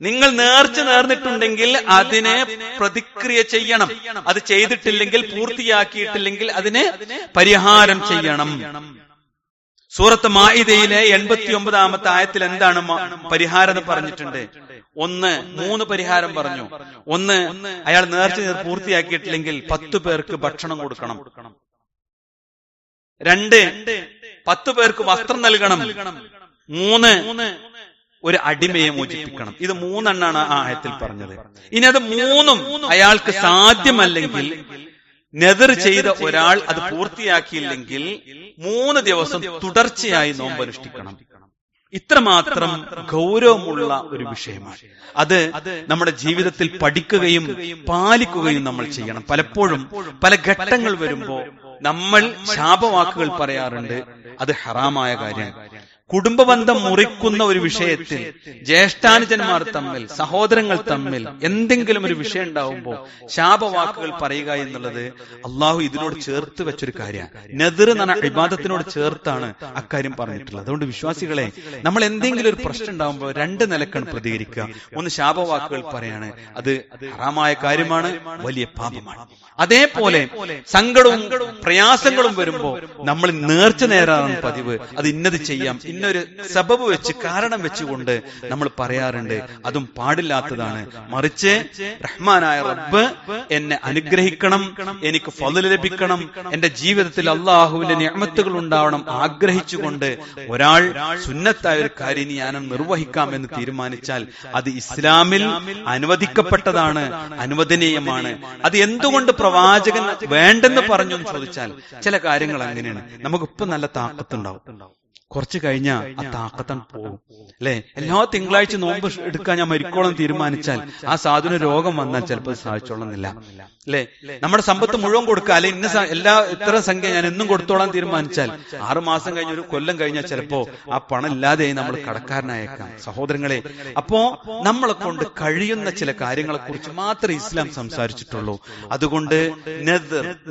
നിങ്ങൾ നേർച്ച നേർന്നിട്ടുണ്ടെങ്കിൽ അതിനെ പ്രതിക്രിയ ചെയ്യണം. അത് ചെയ്തിട്ടില്ലെങ്കിൽ, പൂർത്തിയാക്കിയിട്ടില്ലെങ്കിൽ അതിന് പരിഹാരം ചെയ്യണം. സൂറത്ത് മാഇദയിലെ 89-ാമത്തെ ആയത്തിൽ എന്താണ് പരിഹാരം എന്ന് പറഞ്ഞിട്ടുണ്ട്? 3 പരിഹാരം പറഞ്ഞു. 1, അയാൾ നേർച്ച പൂർത്തിയാക്കിയിട്ടില്ലെങ്കിൽ 10 പേർക്ക് ഭക്ഷണം കൊടുക്കണം. 2, 10 പേർക്ക് വസ്ത്രം നൽകണം. 3, ഒരു അടിമയെ മോചിപ്പിക്കണം. ഇത് 3 എണ്ണാണ് ആ ആയത്തിൽ പറഞ്ഞത്. ഇനി അത് 3ഉം അയാൾക്ക് സാധ്യമല്ലെങ്കിൽ, നെദർ ചെയ്ത ഒരാൾ അത് പൂർത്തിയാക്കിയില്ലെങ്കിൽ 3 ദിവസം തുടർച്ചയായി നോമ്പനുഷ്ഠിക്കണം. ഇത്രമാത്രം ഗൗരവമുള്ള ഒരു വിഷയമാണ്. അത് നമ്മുടെ ജീവിതത്തിൽ പഠിക്കുകയും പാലിക്കുകയും നമ്മൾ ചെയ്യണം. പലപ്പോഴും പല ഘട്ടങ്ങൾ വരുമ്പോ നമ്മൾ ശാപവാക്കുകൾ പറയാറുണ്ട്, അത് ഹറാമായ കാര്യം. കുടുംബബന്ധം മുറിക്കുന്ന ഒരു വിഷയത്തിൽ ജ്യേഷ്ഠാനുജന്മാർ തമ്മിൽ, സഹോദരങ്ങൾ തമ്മിൽ എന്തെങ്കിലും ഒരു വിഷയം ഉണ്ടാവുമ്പോൾ ശാപവാക്കുകൾ പറയുക എന്നുള്ളത് അള്ളാഹു ഇതിനോട് ചേർത്ത് വെച്ചൊരു കാര്യമാണ്. നദർ എന്ന ഇബാദത്തിനോട് ചേർത്താണ് അക്കാര്യം പറഞ്ഞിട്ടുള്ളത്. അതുകൊണ്ട് വിശ്വാസികളെ, നമ്മൾ എന്തെങ്കിലും ഒരു പ്രശ്നം ഉണ്ടാവുമ്പോൾ രണ്ട് നിലക്കാണ് പ്രതികരിക്കുക. ഒന്ന്, ശാപവാക്കുകൾ പറയാണ്, അത് ഹറാമായ കാര്യമാണ്, വലിയ പാപമാണ്. അതേപോലെ സങ്കടവും പ്രയാസങ്ങളും വരുമ്പോ നമ്മൾ നേർച്ച നേരാണ് പതിവ്. അത് ഇന്നത് ചെയ്യാം, ഇന്നൊരു സബബ് വെച്ച്, കാരണം വെച്ചുകൊണ്ട് നമ്മൾ പറയാറുണ്ട്. അതും പാടില്ലാത്തതാണ്. മറിച്ച് റഹ്മാനായ റബ്ബ് എന്നെ അനുഗ്രഹിക്കണം, എനിക്ക് ഫള് ലഭിക്കണം, എന്റെ ജീവിതത്തിൽ അള്ളാഹുവിന്റെ നിഅമത്തുകൾ ഉണ്ടാവണം ആഗ്രഹിച്ചുകൊണ്ട് ഒരാൾ സുന്നത്തായ ഒരു കാര്യം ഞാനും നിർവഹിക്കാം എന്ന് തീരുമാനിച്ചാൽ അത് ഇസ്ലാമിൽ അനുവദിക്കപ്പെട്ടതാണ്, അനുവദനീയമാണ്. അത് എന്തുകൊണ്ട് പ്രവാചകൻ വേണ്ടെന്ന് പറഞ്ഞു എന്ന് ചോദിച്ചാൽ, ചില കാര്യങ്ങൾ അങ്ങനെയാണ്. നമുക്കിപ്പോ നല്ല താക്കത്തുണ്ടാവും, കുറച്ച് കഴിഞ്ഞാൽ ആ താക്കത്തൻ പോകും. അല്ലെ, എല്ലാ തിങ്കളാഴ്ച നോമ്പ് എടുക്കാൻ ഞാൻ മരിക്കോളം തീരുമാനിച്ചാൽ ആ സാധുവിന് രോഗം വന്നാൽ ചിലപ്പോൾ സാധിച്ചോളന്നില്ല. അല്ലെ, നമ്മുടെ സമ്പത്ത് മുഴുവൻ കൊടുക്കുക, അല്ലെ ഇത്ര സംഖ്യ ഞാൻ എന്നും കൊടുത്തോളാൻ തീരുമാനിച്ചാൽ 6 മാസം കഴിഞ്ഞ്, ഒരു കൊല്ലം കഴിഞ്ഞാൽ ചിലപ്പോ ആ പണം ഇല്ലാതെ നമ്മൾ കടക്കാരനായേക്കാം. സഹോദരങ്ങളെ, അപ്പോ നമ്മളെ കൊണ്ട് കഴിയുന്ന ചില കാര്യങ്ങളെ കുറിച്ച് മാത്രമേ ഇസ്ലാം സംസാരിച്ചിട്ടുള്ളൂ. അതുകൊണ്ട്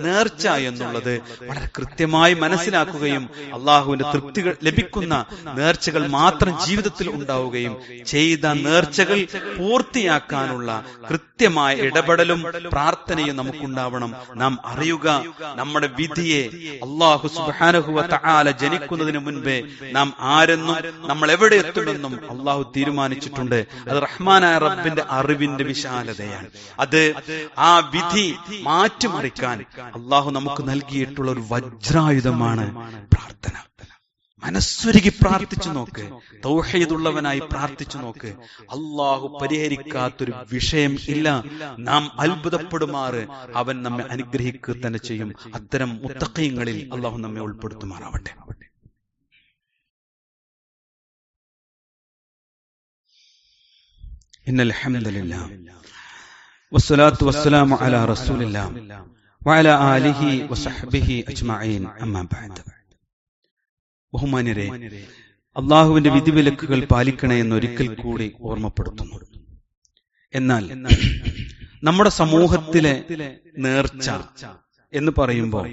നേർച്ച എന്നുള്ളത് വളരെ കൃത്യമായി മനസ്സിലാക്കുകയും അള്ളാഹുവിന്റെ തൃപ്തികൾ ലഭിക്കുന്ന നേർച്ചകൾ മാത്രം ജീവിതത്തിൽ ഉണ്ടാവുകയും ചെയ്ത നേർച്ചകൾ പൂർത്തിയാക്കാനുള്ള കൃത്യമായ ഇടപെടലും പ്രാർത്ഥനയും നമുക്കുണ്ടാവണം. നാം അറിയുക, നമ്മുടെ വിധിയെ അല്ലാഹു സുബ്ഹാനഹു വ തആല ജനിക്കുന്നതിന് മുൻപേ നാം ആരെന്നും നമ്മൾ എവിടെ എത്തുമെന്നും അള്ളാഹു തീരുമാനിച്ചിട്ടുണ്ട്. അത് റഹ്മാനായ റബ്ബിന്റെ അറിവിന്റെ വിശാലതയാണ്. അത് ആ വിധി മാറ്റിമറിക്കാൻ അള്ളാഹു നമുക്ക് നൽകിയിട്ടുള്ള ഒരു വജ്രായുധമാണ് പ്രാർത്ഥന. മനസ്സുരുകി പ്രാർത്ഥിച്ചു നോക്ക്, തൗഹീദുള്ളവനായി പ്രാർത്ഥിച്ചു നോക്ക്. അള്ളാഹു പരിഹരിക്കാത്തൊരു വിഷയം ഇല്ല. നാം അത്ഭുതപ്പെടുമാറ് അവൻ നമ്മെ അനുഗ്രഹിക്കുക തന്നെ ചെയ്യും. അത്തരം മുത്തഖീങ്ങളിൽ അള്ളാഹു നമ്മെ ഉൾപ്പെടുത്തുമാറാവട്ടെ. ഇന്നൽ ഹംദുലില്ലാഹ് വസ്സലാത്തു വസ്സലാമു അലാ റസൂലില്ലാഹ് വഅലാ ആലിഹി വസഹ്ബിഹി അജ്മഈൻ. അമ്മാ ബഅദ്. ബഹുമാന്യരെ, അള്ളാഹുവിന്റെ വിധിവിലക്കുകൾ പാലിക്കണേ എന്നൊരിക്കൽ കൂടി ഓർമ്മപ്പെടുത്തുന്നു. എന്നാൽ നമ്മുടെ സമൂഹത്തിലെ നേർച്ച എന്ന് പറയുമ്പോൾ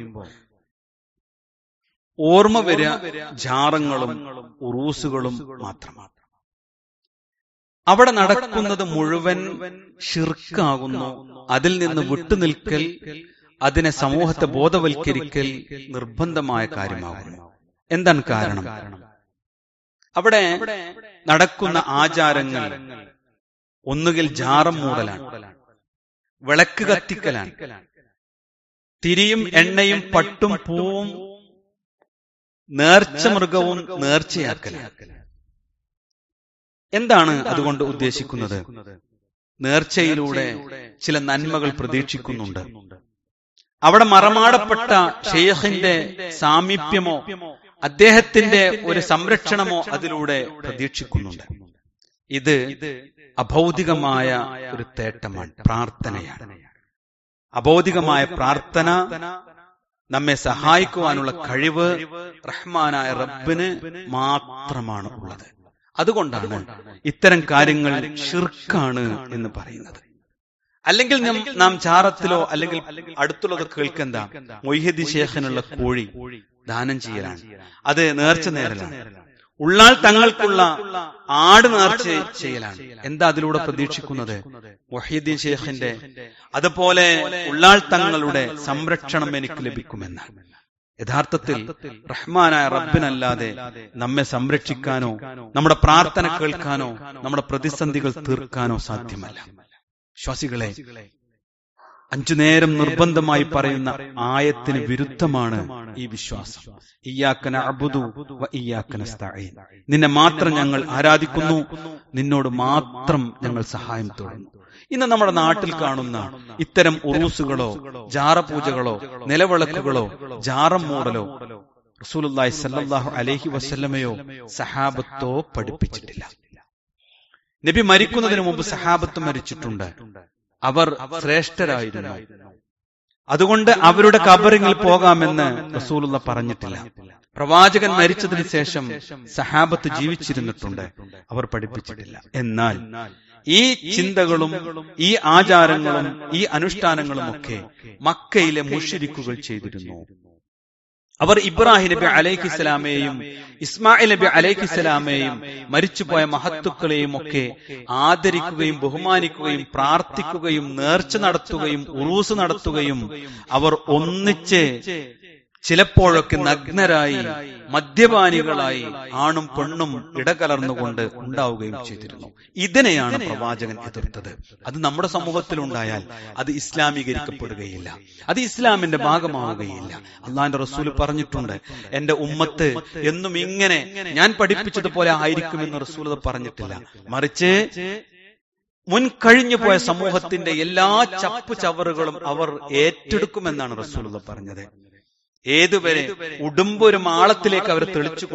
ഓർമ്മ വരിക ജാറങ്ങളും ഉറൂസുകളും മാത്രമാണ്. അവിടെ നടക്കുന്നത് മുഴുവൻ ശിർക്കാകുന്നു. അതിൽ നിന്ന് വിട്ടുനിൽക്കൽ, അതിനെ സമൂഹത്തെ ബോധവൽക്കരിക്കൽ നിർബന്ധമായ കാര്യമാകുന്നു. എന്താണ് കാരണം? അവിടെ നടക്കുന്ന ആചാരങ്ങൾ ഒന്നുകിൽ ജാറം മൂടലാണ്, വിളക്ക് കത്തിക്കലാണ്, തിരിയും എണ്ണയും പട്ടും പൂവും നേർച്ച മൃഗവും നേർച്ചയാക്കലാണ്. എന്താണ് അതുകൊണ്ട് ഉദ്ദേശിക്കുന്നത്? നേർച്ചയിലൂടെ ചില നന്മകൾ പ്രതീക്ഷിക്കുന്നുണ്ട്. അവിടെ മറമാടപ്പെട്ട ഷെയ്ഖിന്റെ സാമീപ്യമോ അദ്ദേഹത്തിന്റെ ഒരു സംരക്ഷണമോ അതിലൂടെ പ്രതീക്ഷിക്കുന്നുണ്ട്. ഇത് അഭൗതികമായ ഒരു തേട്ടമാണ്, പ്രാർത്ഥനയാണ്. അഭൗതികമായ പ്രാർത്ഥന നമ്മെ സഹായിക്കുവാനുള്ള കഴിവ് റഹ്മാനായ റബ്ബിന് മാത്രമാണ് ഉള്ളത്. അതുകൊണ്ടാണ് ഇത്തരം കാര്യങ്ങൾ ശിർക്കാണ് എന്ന് പറയുന്നത്. അല്ലെങ്കിൽ നാം ചാറത്തിലോ അല്ലെങ്കിൽ അടുത്തുള്ളത് കേൾക്കെന്താ, മൊയ്ഹിദ്ദീൻ ശേഖിനുള്ള കോഴി ദാനം ചെയ്യലാണ്, അത് നേർച്ച നേരലാണ്. ഉള്ളാൾ തങ്ങൾക്കുള്ള ആട് നേർച്ച ചെയ്യലാണ്. എന്താ അതിലൂടെ പ്രതീക്ഷിക്കുന്നത്? മൊഹീദ്ദീൻ ശേഖിന്റെ അതുപോലെ ഉള്ളാൾ തങ്ങളുടെ സംരക്ഷണം എനിക്ക് ലഭിക്കുമെന്നാണ്. യഥാർത്ഥത്തിൽ റഹ്മാനായ റബ്ബിനല്ലാതെ നമ്മെ സംരക്ഷിക്കാനോ നമ്മുടെ പ്രാർത്ഥന കേൾക്കാനോ നമ്മുടെ പ്രതിസന്ധികൾ തീർക്കാനോ സാധ്യമല്ല. വിശ്വാസികളെ, 5 നേരം നിർബന്ധമായി പറയുന്ന ആയത്തിന് വിരുദ്ധമാണ് ഈ വിശ്വാസം. ഇയ്യാക നഅ്ബുദു വ ഇയ്യാക നസ്തഈൻ. നിന്നെ മാത്രം ഞങ്ങൾ ആരാധിക്കുന്നു, നിന്നോട് മാത്രം ഞങ്ങൾ സഹായം തേടുന്നു. ഇന്ന് നമ്മുടെ നാട്ടിൽ കാണുന്ന ഇത്തരം ഉറൂസുകളോ ജാറപൂജകളോ നിലവിളക്കുകളോ ജാറം മൂടലോ റസൂലുള്ളാഹി സ്വല്ലല്ലാഹു അലൈഹി വസല്ലമയോ സഹാബത്തോ പഠിപ്പിച്ചിട്ടില്ല. നബി മരിക്കുന്നതിന് മുമ്പ് സഹാബത്ത് മരിച്ചിട്ടുണ്ട്. അവർ ശ്രേഷ്ഠരായിരുന്നു. അതുകൊണ്ട് അവരുടെ ഖബറിൽ പോകാമെന്ന് റസൂലുള്ളാഹി പറഞ്ഞിട്ടില്ല. പ്രവാചകൻ മരിച്ചതിന് ശേഷം സഹാബത്ത് ജീവിച്ചിരുന്നിട്ടുണ്ട്, അവർ പഠിപ്പിച്ചിട്ടില്ല. എന്നാൽ ഈ ചിന്തകളും ഈ ആചാരങ്ങളും ഈ അനുഷ്ഠാനങ്ങളും ഒക്കെ മക്കയിലെ മുശ്രിക്കുകൾ ചെയ്തിരുന്നു. അവർ ഇബ്രാഹിം നബി അലൈഹിസ്സലാമയെയും ഇസ്മായിൽ നബി അലൈഹിസ്സലാമയെയും മരിച്ചുപോയ മഹത്തുക്കളെയും ഒക്കെ ആദരിക്കുകയും ബഹുമാനിക്കുകയും പ്രാർത്ഥിക്കുകയും നേർച്ച നടത്തുകയും ഉറൂസ് നടത്തുകയും അവർ ഒന്നിച്ച് ചിലപ്പോഴൊക്കെ നഗ്നരായി മദ്യപാനികളായി ആണും പെണ്ണും ഇടകലർന്നുകൊണ്ട് ഉണ്ടാവുകയും ചെയ്തിരുന്നു. ഇതിനെയാണ് പ്രവാചകൻ എതിർത്തത്. അത് നമ്മുടെ സമൂഹത്തിലുണ്ടായാൽ അത് ഇസ്ലാമീകരിക്കപ്പെടുകയില്ല, അത് ഇസ്ലാമിന്റെ ഭാഗമാവുകയില്ല. അള്ളാന്റെ റസൂൽ പറഞ്ഞിട്ടുണ്ട്, എന്റെ ഉമ്മത്ത് എന്നും ഇങ്ങനെ ഞാൻ പഠിപ്പിച്ചതുപോലെ ആയിരിക്കുമെന്ന് റസൂൽ പറഞ്ഞിട്ടില്ല. മറിച്ച് മുൻകഴിഞ്ഞു പോയ സമൂഹത്തിന്റെ എല്ലാ ചപ്പു ചവറുകളും അവർ ഏറ്റെടുക്കുമെന്നാണ് റസൂൽ പറഞ്ഞത്. ഏതുവരെ ഉടുമ്പൊരു മാളത്തിലേക്ക് അവർ തെളിച്ചു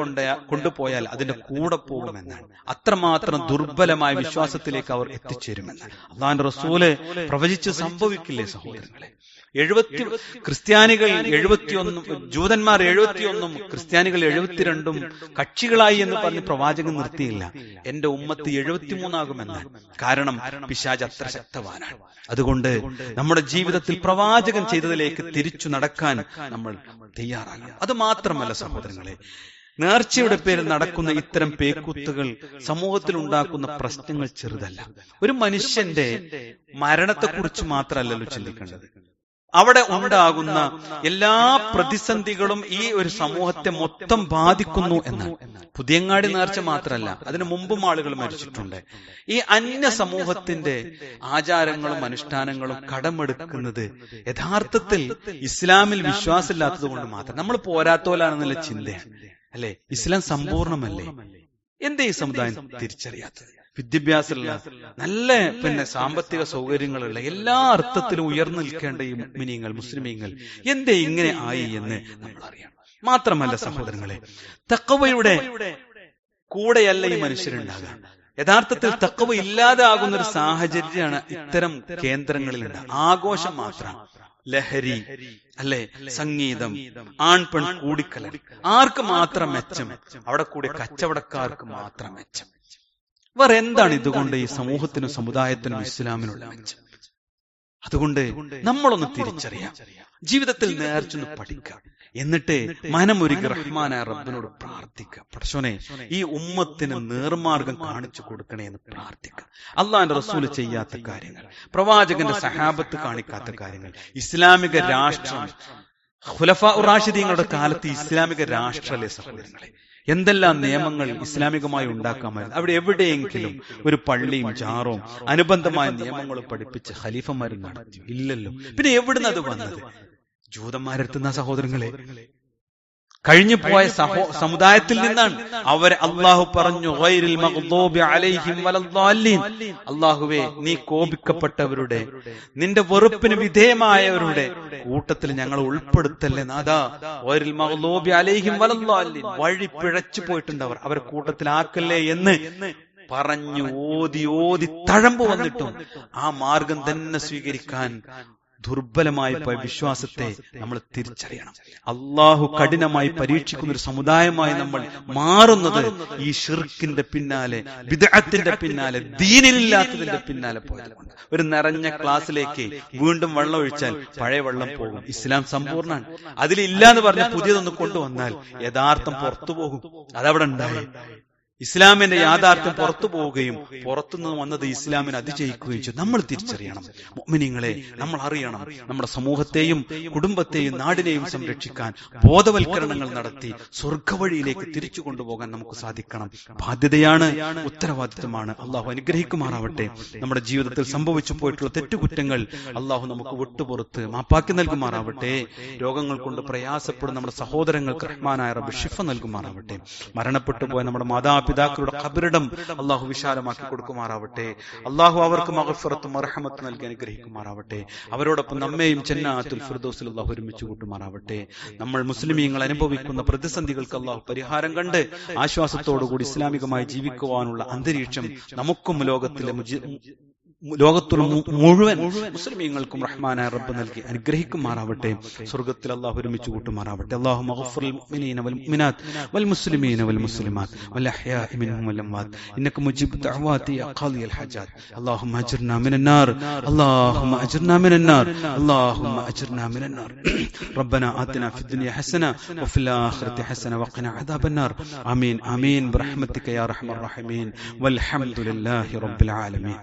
കൊണ്ടുപോയാൽ അതിന്റെ കൂടെ പോകുമെന്നാണ്. അത്രമാത്രം ദുർബലമായ വിശ്വാസത്തിലേക്ക് അവർ എത്തിച്ചേരുമെന്നാണ് അള്ളാഹുവിന്റെ റസൂല് പ്രവചിച്ച് സംഭവിക്കില്ലേ സഹോദരങ്ങളെ? ക്രിസ്ത്യാനികൾ 71, ജൂതന്മാർ 71, ക്രിസ്ത്യാനികൾ 72 കക്ഷികളായി എന്ന് പറഞ്ഞ് പ്രവാചകൻ നിർത്തിയില്ല. എന്റെ ഉമ്മത്ത് 73 കാരണം പിശാച് അത്ര ശക്തവാനാണ്. അതുകൊണ്ട് നമ്മുടെ ജീവിതത്തിൽ പ്രവാചകൻ ചെയ്തതിലേക്ക് തിരിച്ചു നടക്കാൻ നമ്മൾ തയ്യാറാകണം. അത് മാത്രമല്ല സഹോദരങ്ങളെ, നേർച്ചയുടെ പേരിൽ നടക്കുന്ന ഇത്തരം പേക്കൂത്തുകൾ സമൂഹത്തിൽ ഉണ്ടാക്കുന്ന പ്രശ്നങ്ങൾ ചെറുതല്ല. ഒരു മനുഷ്യന്റെ മരണത്തെക്കുറിച്ച് മാത്രമല്ലല്ലോ ചിന്തിക്കേണ്ടത്. അവിടെ ഉണ്ടാകുന്ന എല്ലാ പ്രതിസന്ധികളും ഈ ഒരു സമൂഹത്തെ മൊത്തം ബാധിക്കുന്നു എന്നാണ്. പുതിയങ്ങാടി നേർച്ച മാത്രമല്ല, അതിനു മുമ്പും ആളുകൾ മരിച്ചിട്ടുണ്ട്. ഈ അന്യ സമൂഹത്തിന്റെ ആചാരങ്ങളും അനുഷ്ഠാനങ്ങളും കടമെടുക്കുന്നത് യഥാർത്ഥത്തിൽ ഇസ്ലാമിൽ വിശ്വാസമില്ലാത്തത് കൊണ്ട് മാത്രം. നമ്മൾ പോരാത്തോലാണെന്നുള്ള ചിന്തയാണ് അല്ലെ? ഇസ്ലാം സമ്പൂർണമല്ലേ? എന്തേ ഈ സമുദായം തിരിച്ചറിയാത്തത്? വിദ്യാഭ്യാസമുള്ള നല്ല സാമ്പത്തിക സൗകര്യങ്ങളുള്ള എല്ലാ അർത്ഥത്തിലും ഉയർന്നു നിൽക്കേണ്ട ഈ മുഅ്മിനീങ്ങൾ മുസ്ലിമീങ്ങൾ എന്തേ ഇങ്ങനെ ആയി എന്ന് നമ്മൾ അറിയണം. മാത്രമല്ല സഹോദരങ്ങളെ, തഖ്വയുടെ കൂടെയല്ല ഈ മനുഷ്യരുണ്ടാകുക. യഥാർത്ഥത്തിൽ തഖ്വ ഇല്ലാതെ ആകുന്ന ഒരു സാഹചര്യമാണ് ഇത്തരം കേന്ദ്രങ്ങളിലുണ്ട്. ആഘോഷം മാത്രം, ലഹരി അല്ലെ, സംഗീതം, ആൺ പെൺ കൂടിക്കലർ, ആർക്ക് മാത്രം മെച്ചം? അവിടെ കൂടി കച്ചവടക്കാർക്ക് മാത്രം മെച്ചം. വേറെ എന്താണ് ഇതുകൊണ്ട് ഈ സമൂഹത്തിനും സമുദായത്തിനും ഇസ്ലാമിനുള്ള മെച്ചം? അതുകൊണ്ട് നമ്മളൊന്ന് തിരിച്ചറിയാം, ജീവിതത്തിൽ നേർച്ചൊന്ന് പഠിക്കാം, എന്നിട്ട് മനമൊരുക്കി റഹ്മാനായ റബ്ബിനോട് പ്രാർത്ഥിക്കുക. പടച്ചോനെ, ഈ ഉമ്മത്തിന് നേർമാർഗം കാണിച്ചു കൊടുക്കണേ എന്ന് പ്രാർത്ഥിക്കുക. അള്ളാഹിന്റെ റസൂല് ചെയ്യാത്ത കാര്യങ്ങൾ, പ്രവാചകന്റെ സഹാബത്ത് കാണിക്കാത്ത കാര്യങ്ങൾ, ഇസ്ലാമിക രാഷ്ട്രം ഖുലഫാ റാഷിദീങ്ങളുടെ കാലത്ത് ഇസ്ലാമിക രാഷ്ട്രല്ലേ സഹോദരങ്ങളെ? എന്തെല്ലാം നിയമങ്ങൾ ഇസ്ലാമികമായി ഉണ്ടാക്കാമായിരുന്നു. അവിടെ എവിടെയെങ്കിലും ഒരു പള്ളിയും ജാറും അനുബന്ധമായ നിയമങ്ങളും പഠിപ്പിച്ച് ഖലീഫമാരും നടത്തി? ഇല്ലല്ലോ. പിന്നെ എവിടുന്ന് അത് വന്നത്? ജൂതന്മാരെടുത്തുന്ന സഹോദരങ്ങളെ, കഴിഞ്ഞു പോയ സമുദായത്തിൽ നിന്നാണ്. അവരെ അള്ളാഹു പറഞ്ഞു, ഗൈറിൽ മഗ്ദൂബി അലൈഹിം വലദ്ദാലിൻ, അള്ളാഹുവേ നീ കോപിക്കപ്പെട്ടവരുടെ, നിന്റെ വെറുപ്പിന് വിധേയമായവരുടെ കൂട്ടത്തിൽ ഞങ്ങൾ ഉൾപ്പെടുത്തല്ലേ നാഥാ. ഗൈറിൽ മഗ്ദൂബി അലൈഹിം വലദ്ദാലിൻ, വഴി പിഴച്ചു പോയിട്ടുണ്ടവർ, അവരെ കൂട്ടത്തിലാക്കല്ലേ എന്ന് പറഞ്ഞു ഓതി ഓതി തഴമ്പ് വന്നിട്ടും ആ മാർഗം തന്നെ സ്വീകരിക്കാൻ ദുർബലമായി പോയ വിശ്വാസത്തെ നമ്മൾ തിരിച്ചറിയണം. അള്ളാഹു കഠിനമായി പരീക്ഷിക്കുന്ന ഒരു സമുദായമായി നമ്മൾ മാറുന്നത് ഈ ശിർക്കിന്റെ പിന്നാലെ, ബിദ്അത്തിന്റെ പിന്നാലെ, ദീനിലില്ലാത്തതിന്റെ പിന്നാലെ പോയതുകൊണ്ട്. ഒരു നിറഞ്ഞ ക്ലാസ്സിലേക്ക് വീണ്ടും വെള്ളം ഒഴിച്ചാൽ പഴയ വെള്ളം പോകും. ഇസ്ലാം സമ്പൂർണ്ണമാണ്. അതിലില്ല എന്ന് പറഞ്ഞ പുതിയതൊന്ന് കൊണ്ടുവന്നാൽ യഥാർത്ഥം പുറത്തു പോകും. അതവിടെ ഉണ്ടായി. ഇസ്ലാമിന്റെ യാഥാർത്ഥ്യം പുറത്തു പോവുകയും പുറത്തുനിന്ന് വന്നത് ഇസ്ലാമിനെ അതിജയിക്കുകയും ചെയ്യും. നമ്മൾ തിരിച്ചറിയണം മുഅ്മിനീങ്ങളെ, നമ്മൾ അറിയണം, നമ്മുടെ സമൂഹത്തെയും കുടുംബത്തെയും നാടിനെയും സംരക്ഷിക്കാൻ ബോധവൽക്കരണങ്ങൾ നടത്തി സ്വർഗവഴിയിലേക്ക് തിരിച്ചു കൊണ്ടുപോകാൻ നമുക്ക് സാധിക്കണം. ബാധ്യതയാണ്, ഉത്തരവാദിത്വമാണ്. അള്ളാഹു അനുഗ്രഹിക്കുമാറാവട്ടെ. നമ്മുടെ ജീവിതത്തിൽ സംഭവിച്ചു പോയിട്ടുള്ള തെറ്റുകുറ്റങ്ങൾ അള്ളാഹു നമുക്ക് വിട്ടുപുറത്ത് മാപ്പാക്കി നൽകുമാറാവട്ടെ. രോഗങ്ങൾ കൊണ്ട് പ്രയാസപ്പെടുന്ന നമ്മുടെ സഹോദരങ്ങൾക്ക് റഹ്മാനായ റബ്ബ് ശിഫ നൽകുമാറാവട്ടെ. മരണപ്പെട്ടു പോയ നമ്മുടെ മാതാപിതാക്കളുടെ ഖബറിടം അള്ളാഹു വിശാലമാക്കി കൊടുക്കുമാറാവട്ടെ. അള്ളാഹു അവർക്ക് മഗ്ഫിറത്തും മർഹമത്തും നൽകി അനുഗ്രഹിക്കുമാറാവട്ടെ. അവരോടൊപ്പം നമ്മെയും ജന്നാത്തുൽ ഫിർദൗസിൽ അള്ളാഹു ഒരുമിച്ച് കൂട്ടുമാറാവട്ടെ. നമ്മൾ മുസ്ലിമീങ്ങൾ അനുഭവിക്കുന്ന പ്രതിസന്ധികൾക്ക് അള്ളാഹു പരിഹാരം കണ്ട് ആശ്വാസത്തോടുകൂടി ഇസ്ലാമികമായി ജീവിക്കുവാനുള്ള അന്തരീക്ഷം നമുക്കും ലോകത്തിലെ ലോകത്തുള്ള മുഴുവൻ മുസ്ലിമീങ്ങൾക്കും റഹ്മാനായ റബ്ബ് നൽകി അനുഗ്രഹിക്കുമാറാവട്ടെ. സ്വർഗ്ഗത്തിൽ അല്ലാഹു ഒരുമിച്ച് കൂട്ടുമാറാവട്ടെ. അല്ലാഹുമ്മ ഗ്ഫിർ മുഅ്മിനീന വൽ മുഅ്മിനാത്ത് വൽ മുസ്ലിമീന വൽ മുസ്ലിമാത്ത് വൽ അഹ്യാഇ മിൻഹും വൽ അംവാത്ത് ഇന്നക മുജീബു ദഅവാതി യാ ഖാദിയൽ ഹജാത്ത്. അല്ലാഹുമ്മ അജിർനാ മിനൻ നാർ അല്ലാഹുമ്മ അജിർനാ മിനൻ നാർ അല്ലാഹുമ്മ അജിർനാ മിനൻ നാർ. റബ്ബനാ ആതിനാ ഫിദ് ദുനിയ ഹസന വഫിൽ ആഖിറതി ഹസന വഖിനാ അദാബൻ നാർ. ആമീൻ ആമീൻ ബിറഹ്മതിക യാ അർഹമർ റഹീമീൻ വൽഹംദുലില്ലാഹി റബ്ബിൽ ആലമീൻ.